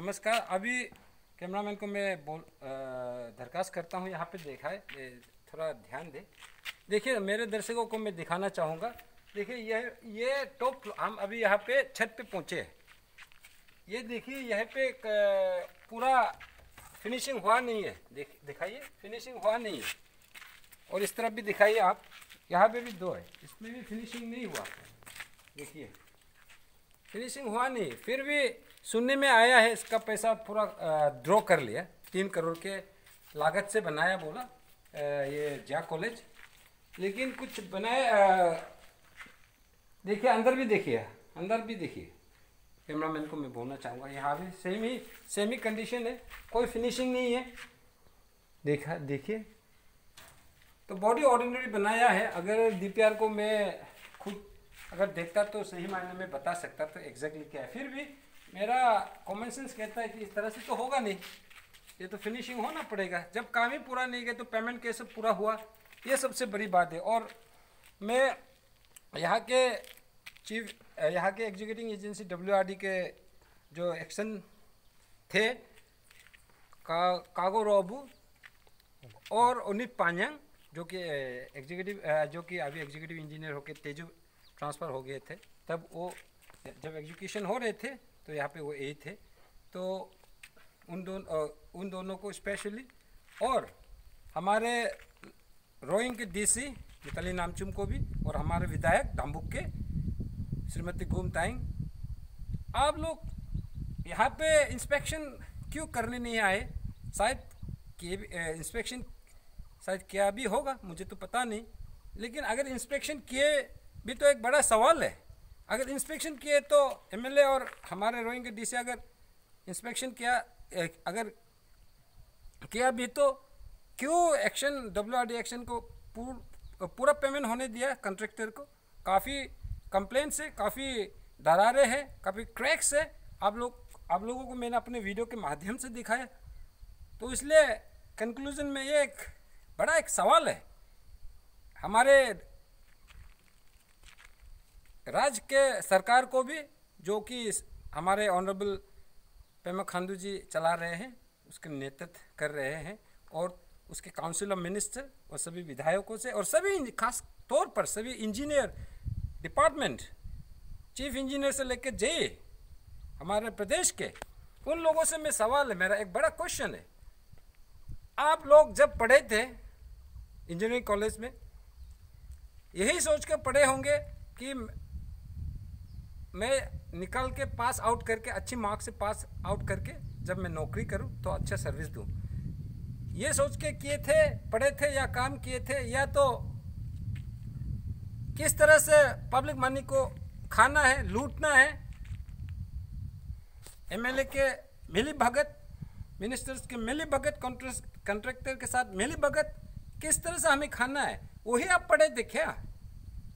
नमस्कार। अभी कैमरामैन को मैं दरखास्त करता हूँ, यहाँ पे देखा है, थोड़ा ध्यान दे। देखिए, मेरे दर्शकों को मैं दिखाना चाहूँगा। देखिए, ये टॉप, हम अभी यहाँ पे छत पे पहुँचे हैं। ये देखिए, यहाँ पे पूरा फिनिशिंग हुआ नहीं है। दिखाइए, फिनिशिंग हुआ नहीं है। और इस तरफ भी दिखाइए आप, यहाँ पे भी दो है, इसमें भी फिनिशिंग नहीं हुआ। देखिए, फिनिशिंग हुआ नहीं। फिर भी सुनने में आया है इसका पैसा पूरा ड्रॉ कर लिया। 3 करोड़ के लागत से बनाया बोला ये जा कॉलेज, लेकिन कुछ बनाया। देखिए, अंदर भी देखिए, अंदर भी देखिए। कैमरामैन को मैं बोलना चाहूँगा, यहाँ भी सेम ही कंडीशन है, कोई फिनिशिंग नहीं है। देखिए, तो बॉडी ऑर्डिनरी बनाया है। अगर डीपीआर को मैं खुद अगर देखता तो सही मायने में बता सकता तो एग्जैक्टली क्या है। फिर भी मेरा कॉमन सेंस कहता है कि इस तरह से तो होगा नहीं, ये तो फिनिशिंग होना पड़ेगा। जब काम ही पूरा नहीं गया तो पेमेंट कैसे पूरा हुआ, ये सबसे बड़ी बात है। और मैं यहाँ के एग्जीक्यूटिव एजेंसी WRD के जो एक्शन थे, कागो रोबू और उनित पान्यांग, जो कि अभी एग्जीक्यूटिव इंजीनियर होकर तेजू ट्रांसफ़र हो गए थे, तब वो जब एजुकेशन हो रहे थे तो यहाँ पे वो यही थे। तो उन दोनों को स्पेशली, और हमारे रोइंग के DC मिताली नामचुम को भी, और हमारे विधायक दाम्बुक के श्रीमती गुम ताइंग, आप लोग यहाँ पे इंस्पेक्शन क्यों करने नहीं आए? शायद इंस्पेक्शन शायद क्या भी होगा, मुझे तो पता नहीं। लेकिन अगर इंस्पेक्शन किए भी तो एक बड़ा सवाल है। अगर इंस्पेक्शन किए तो MLA और हमारे रोइंग के DC अगर इंस्पेक्शन किया, अगर किया भी तो क्यों WRD एक्शन को पूरा पेमेंट होने दिया कॉन्ट्रैक्टर को? काफ़ी कंप्लेंट्स है, काफ़ी दरारें हैं, काफ़ी क्रैक्स है। आप लोगों को मैंने अपने वीडियो के माध्यम से दिखाया। तो इसलिए कंक्लूजन में ये एक बड़ा सवाल है। हमारे राज्य के सरकार को भी, जो कि हमारे ऑनरेबल पेमा खांडू जी चला रहे हैं, उसके नेतृत्व कर रहे हैं, और उसके काउंसिल ऑफ मिनिस्टर और सभी विधायकों से, और सभी खास तौर पर सभी इंजीनियर डिपार्टमेंट, चीफ इंजीनियर से लेकर JE हमारे प्रदेश के, उन लोगों से मैं सवाल है, मेरा एक बड़ा क्वेश्चन है। आप लोग जब पढ़े थे इंजीनियरिंग कॉलेज में, यही सोच कर पढ़े होंगे कि मैं निकल के पास आउट करके, अच्छी मार्क्स से पास आउट करके जब मैं नौकरी करूं तो अच्छा सर्विस दूं। ये सोच के किए थे, पढ़े थे या काम किए थे, या तो किस तरह से पब्लिक मनी को खाना है, लूटना है, MLA के मिली भगत, मिनिस्टर्स के मिली भगत, कॉन्ट्रैक्टर के साथ मिली भगत, किस तरह से हमें खाना है, वही आप पढ़े थे क्या?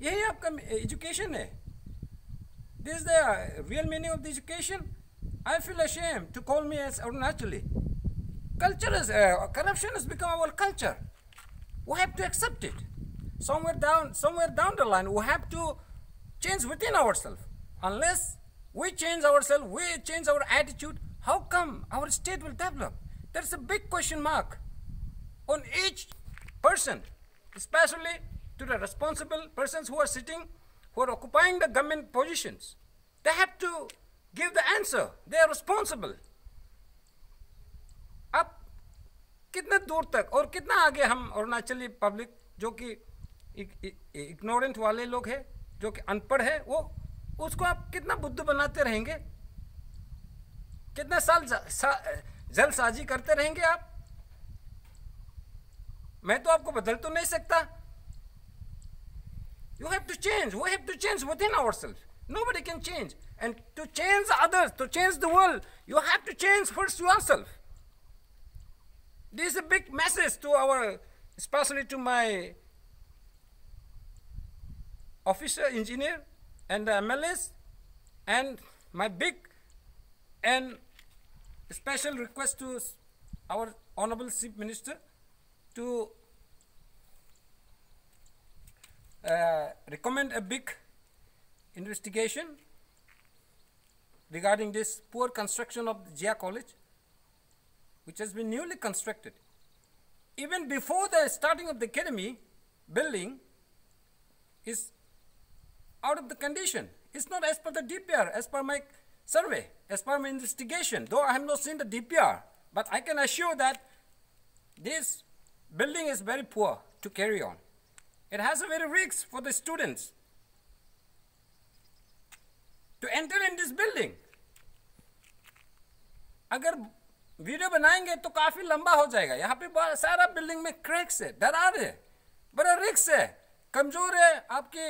यही आपका एजुकेशन है? This is the real meaning of the education? I feel ashamed to call me as Arunachali. Corruption has become our culture. We have to accept it. Somewhere down the line, we have to change within ourselves. Unless we change ourselves, we change our attitude, how come our state will develop? There's a big question mark on each person, especially to the responsible persons who are sitting, who are occupying the government positions. They have to give the answer. They are responsible. अब कितने दूर तक और कितना आगे हम अरुणाचली public, जो कि इग्नोरेंट वाले लोग हैं, जो कि अनपढ़ है, वो उसको आप कितना बुद्धू बनाते रहेंगे? कितने साल जलसाजी करते रहेंगे आप? मैं तो आपको बदल तो नहीं सकता। You have to change. We have to change within ourselves. Nobody can change. And to change others, to change the world, you have to change first yourself. This is a big message to especially to my officer, engineer, and the MLAs, and my big and special request to our Honorable Chief Minister to recommend a big investigation regarding this poor construction of Jia College, which has been newly constructed. Even before the starting of the academy, building is out of the condition. It's not as per the DPR, as per my survey, as per my investigation. Though I have not seen the DPR, but I can assure that this building is very poor to carry on. It has a very risk for the students to enter in this building. अगर video बनाएंगे तो काफी लंबा हो जाएगा. यहाँ पे सारा बिल्डिंग में क्रैक्स है, दरार है, बड़ा रिस्क है, कमजोर है. आपके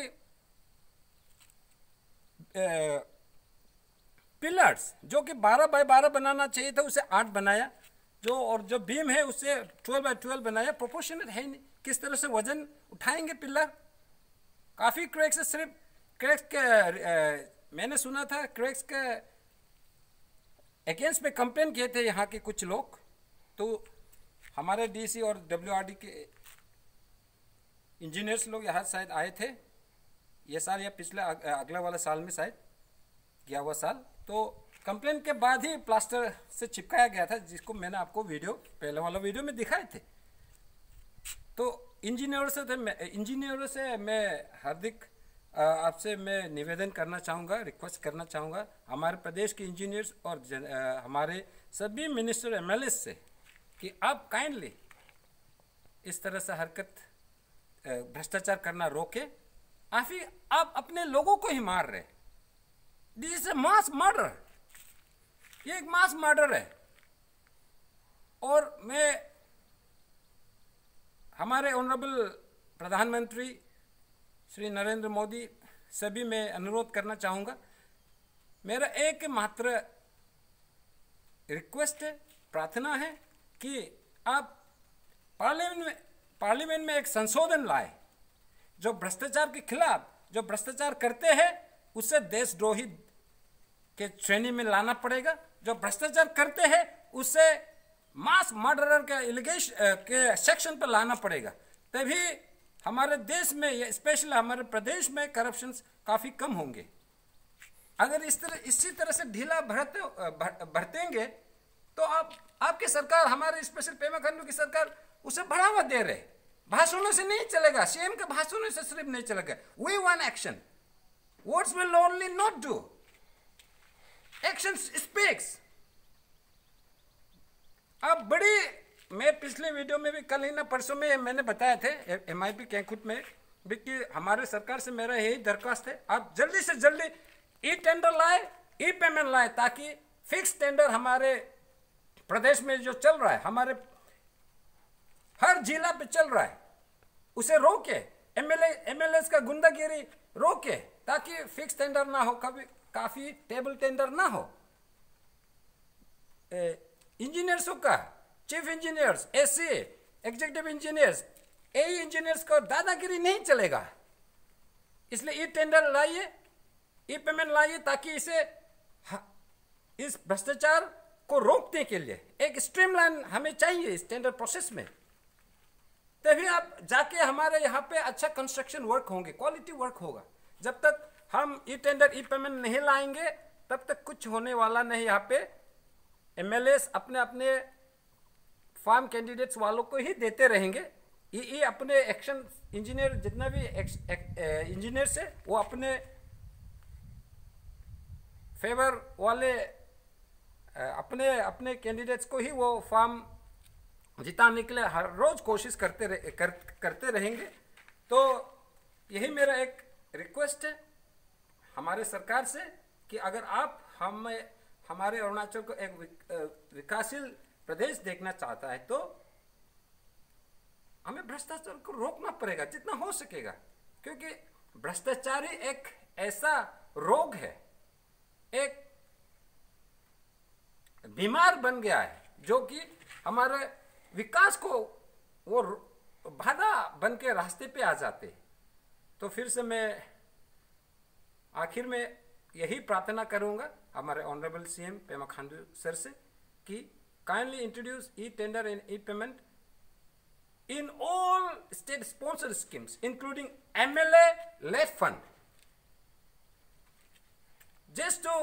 पिलर्स जो कि 12 बाय 12 बनाना चाहिए था उसे 8 बनाया, और जो बीम है उसे 12 बाय 12 बनाया. प्रोपोर्शनल है नहीं. किस तरह से वजन उठाएंगे पिलर? काफी क्रैक्स है. सिर्फ क्रैक्स के मैंने सुना था क्रैक्स के अगेंस्ट में कंप्लेन किए थे यहाँ के कुछ लोग. तो हमारे डीसी और डब्ल्यूआरडी के इंजीनियर्स लोग यहाँ शायद आए थे ये साल या पिछले अगला वाला साल में, शायद 11वां साल. तो कंप्लेन के बाद ही प्लास्टर से चिपकाया गया था, जिसको मैंने आपको वीडियो पहले वाला वीडियो में दिखाए थे. तो इंजीनियरों से मैं हार्दिक आपसे मैं निवेदन करना चाहूँगा, रिक्वेस्ट करना चाहूँगा हमारे प्रदेश के इंजीनियर्स और हमारे सभी मिनिस्टर एमएलए से कि आप काइंडली इस तरह से हरकत भ्रष्टाचार करना रोके. आप अपने लोगों को ही मार रहे. This is a mass murder. ये एक मास मर्डर है. और मैं हमारे ऑनरेबल प्रधानमंत्री श्री नरेंद्र मोदी सभी में अनुरोध करना चाहूँगा. मेरा एक मात्र रिक्वेस्ट है, प्रार्थना है कि आप पार्लियामेंट में एक संशोधन लाए. जो भ्रष्टाचार के खिलाफ, जो भ्रष्टाचार करते हैं उसे देशद्रोही के श्रेणी में लाना पड़ेगा. जो भ्रष्टाचार करते हैं उसे मास मर्डरर के एलिगेशन के सेक्शन पर लाना पड़ेगा. तभी हमारे देश में, स्पेशली हमारे प्रदेश में करप्शन काफी कम होंगे. अगर इसी तरह से ढीला बरतेंगे तो आपकी सरकार, हमारे स्पेशल पेमा खांडू की सरकार उसे बढ़ावा दे रहे. भाषणों से नहीं चलेगा, सीएम के भाषणों से सिर्फ नहीं चलेगा. We want action. Words will only not do, action speaks. अब मैं पिछले वीडियो में भी, कल ही ना परसों में मैंने बताया थे एमआईपी कैंकुट में भी कि हमारे सरकार से मेरा यही दरख्वास्त है, आप जल्दी से जल्दी ई टेंडर लाए, ई पेमेंट लाए, ताकि फिक्स टेंडर हमारे प्रदेश में जो चल रहा है, हमारे हर जिला पे चल रहा है, उसे रोके. एमएलए का गुंडागिरी रोके, ताकि फिक्स टेंडर ना हो, कभी काफी टेबल टेंडर ना हो. इंजीनियर्सों का, chief engineers, SE, executive engineers, AE engineers को दादागिरी नहीं चलेगा. इसलिए ई टेंडर लाइए, ई पेमेंट लाइए, ताकि इस भ्रष्टाचार को रोकने के लिए एक स्ट्रीमलाइन हमें चाहिए इस टेंडर प्रोसेस में. तभी आप जाके हमारे यहाँ पे अच्छा कंस्ट्रक्शन वर्क होंगे, क्वालिटी वर्क होगा. जब तक हम ई टेंडर, ई पेमेंट नहीं लाएंगे तब तक कुछ होने वाला नहीं. यहाँ पे एमएलए अपने फार्म कैंडिडेट्स वालों को ही देते रहेंगे. ये अपने एक्शन इंजीनियर, जितना भी इंजीनियर्स है वो अपने फेवर वाले अपने कैंडिडेट्स को ही वो फार्म जिताने के लिए हर रोज कोशिश करते रहेंगे. तो यही मेरा एक रिक्वेस्ट है हमारे सरकार से कि अगर आप हमारे अरुणाचल को एक विकासशील प्रदेश देखना चाहता है तो हमें भ्रष्टाचार को रोकना पड़ेगा जितना हो सकेगा. क्योंकि भ्रष्टाचार ही एक ऐसा रोग है, एक बीमार बन गया है, जो कि हमारे विकास को वो बाधा बन के रास्ते पे आ जाते. तो फिर से मैं आखिर में यही प्रार्थना करूंगा हमारे honourable CM Pema Khandu sir से कि kindly introduce e tender and E payment in all state sponsored schemes including MLA led fund, just to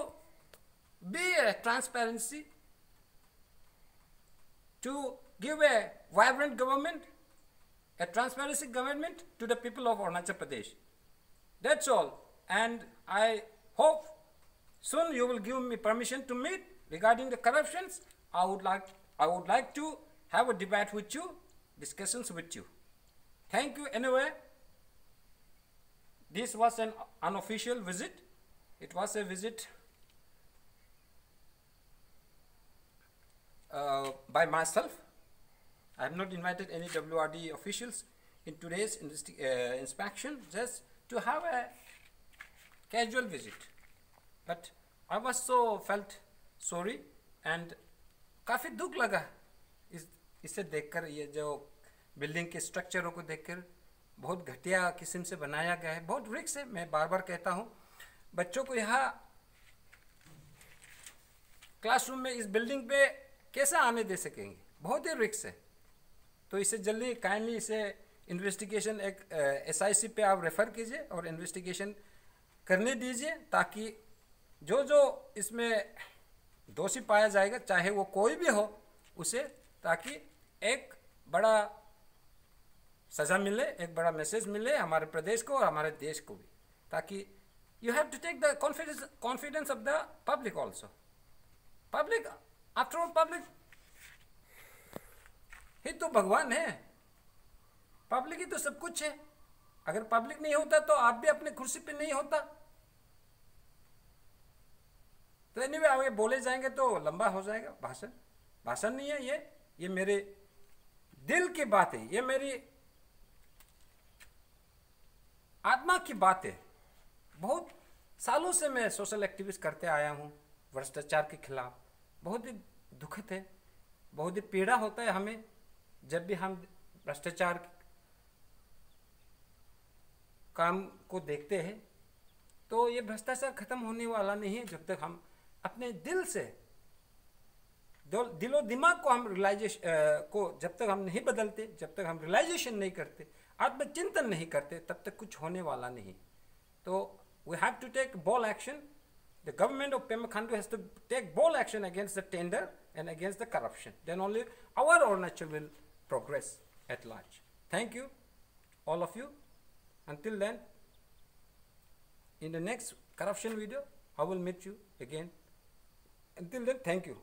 be a transparency, to give a vibrant government, a transparency government to the people of Arunachal Pradesh. That's all. And I hope soon you will give me permission to meet regarding the corruptions. I would like to have a debate with you, discussions with you. Thank you anyway. This was an unofficial visit. It was a visit by myself. I have not invited any WRD officials in today's inspection, just to have a casual visit. But I was so felt sorry and काफ़ी दुख लगा इसे देखकर, ये जो building के स्ट्रक्चरों को देखकर बहुत घटिया किस्म से बनाया गया है, बहुत रिस्क है। मैं बार बार कहता हूँ, बच्चों को यहाँ क्लासरूम में इस बिल्डिंग पे कैसे आने दे सकेंगे, बहुत ही रिस्क है। तो इसे जल्दी काइंडली इसे इन्वेस्टिगेशन एक SIC पे आप रेफ़र कीजिए और इन्वेस्टिगेशन करने दीजिए, ताकि जो जो इसमें दोषी पाया जाएगा, चाहे वो कोई भी हो, उसे ताकि एक बड़ा सज़ा मिले, एक बड़ा मैसेज मिले हमारे प्रदेश को और हमारे देश को भी, ताकि you have to take the confidence of the public also. Public, after all public ही तो भगवान है, पब्लिक ही तो सब कुछ है। अगर पब्लिक नहीं होता तो आप भी अपने कुर्सी पे नहीं होता। तो एनीवे आगे बोले जाएंगे तो लंबा हो जाएगा भाषण। भाषण नहीं है ये मेरे दिल की बात है, ये मेरी आत्मा की बात है। बहुत सालों से मैं सोशल एक्टिविस्ट करते आया हूँ भ्रष्टाचार के खिलाफ। बहुत ही दुखद है, बहुत ही पीड़ा होता है हमें जब भी हम भ्रष्टाचार काम को देखते हैं। तो ये भ्रष्टाचार खत्म होने वाला नहीं है जब तक हम अपने दिल से, दिलो दिमाग को हम जब तक हम नहीं बदलते, जब तक हम रियलाइजेशन नहीं करते, आत्मचिंतन नहीं करते, तब तक कुछ होने वाला नहीं। तो we have to take bold action. The government of Pema Khandu has to take bold action against the tender and against the corruption. Then only our Arunachal will progress at large. Thank you, all of you. Until then, in the next corruption video, I will meet you again. Until then, thank you.